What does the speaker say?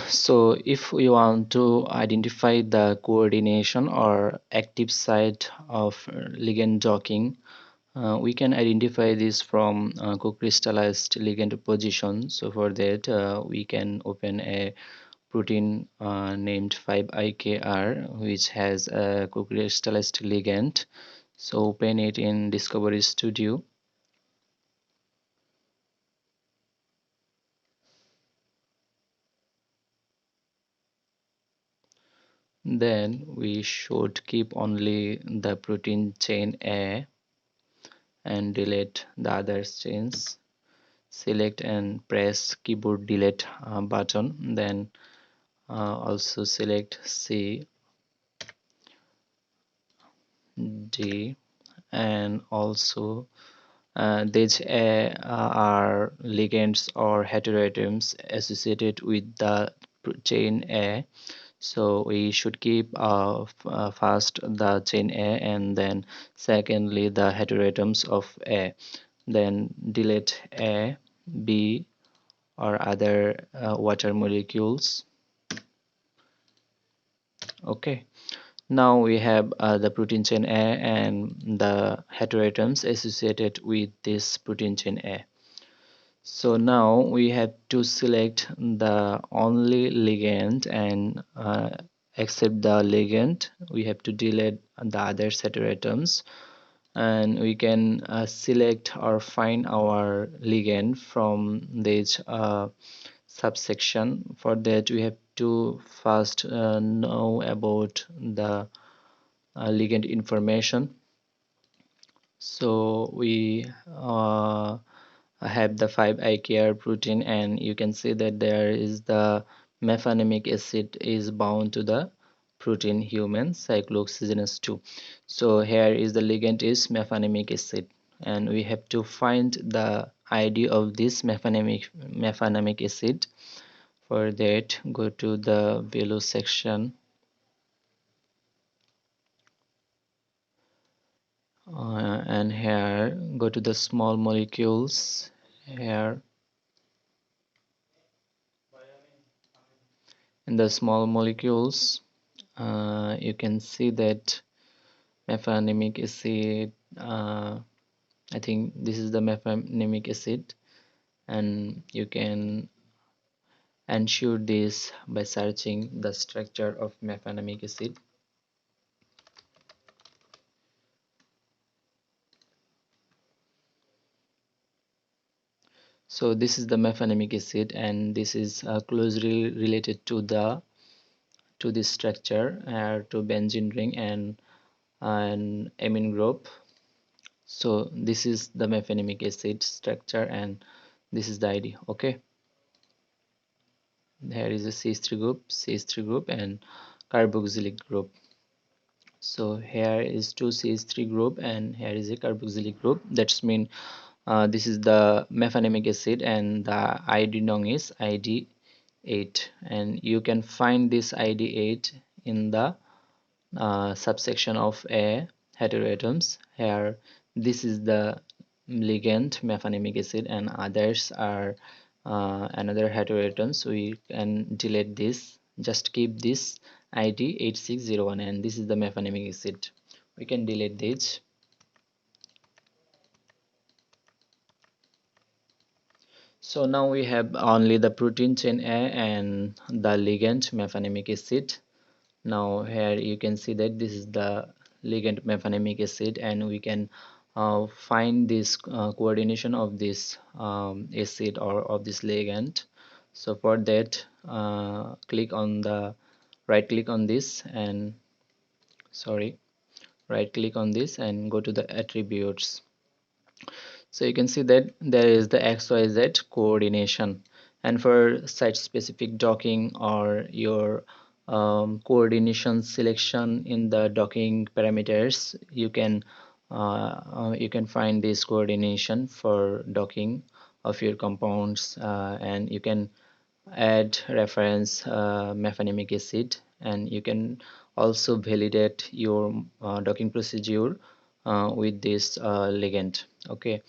So if we want to identify the coordination or active site of ligand docking, we can identify this from co-crystallized ligand position. So for that, we can open a protein named 5IKR, which has a co-crystallized ligand. So open it in Discovery Studio. Then we should keep only the protein chain A and delete the other chains. Select and press keyboard delete button. Then also select C, D, and also these are ligands or heteroatoms associated with the chain A. So we should keep first the chain A, and then secondly the heteroatoms of A. Then delete A, B, or other water molecules. Okay, now we have the protein chain A and the heteroatoms associated with this protein chain A. So now we have to select the only ligand, and accept the ligand. We have to delete the other heteroatoms, and we can select or find our ligand from this subsection. For that, we have to first know about the ligand information. So we have the 5-IKR protein, and you can see that there is the mefenamic acid is bound to the protein human cyclooxygenase 2. So here is the ligand is mefenamic acid, and we have to find the ID of this mefenamic acid. For that, go to the value section, and here go to the small molecules. Here in the small molecules, you can see that mefenamic acid, I think this is the mefenamic acid, and you can ensure this by searching the structure of mefenamic acid. So this is the mefenamic acid, and this is closely related to this structure, to benzene ring and an amine group. So this is the mefenamic acid structure, and this is the ID. Okay, there is a CH3 group and carboxylic group. So here is two CH3 group and here is a carboxylic group. That's mean this is the mefenamic acid, and the ID known is ID8, and you can find this ID8 in the subsection of A heteroatoms. Here this is the ligand mefenamic acid, and others are another heteroatom. So we can delete this, just keep this ID 8601, and this is the mefenamic acid. We can delete this. So now we have only the protein chain A and the ligand mefenamic acid. Now here you can see that this is the ligand mefenamic acid, and we can find this coordination of this acid or of this ligand. So for that, click on the right click on this and right click on this and go to the attributes. So you can see that there is the XYZ coordination, and for site specific docking or your coordination selection in the docking parameters, you can find this coordination for docking of your compounds, and you can add reference mefenamic acid, and you can also validate your docking procedure with this ligand. Okay,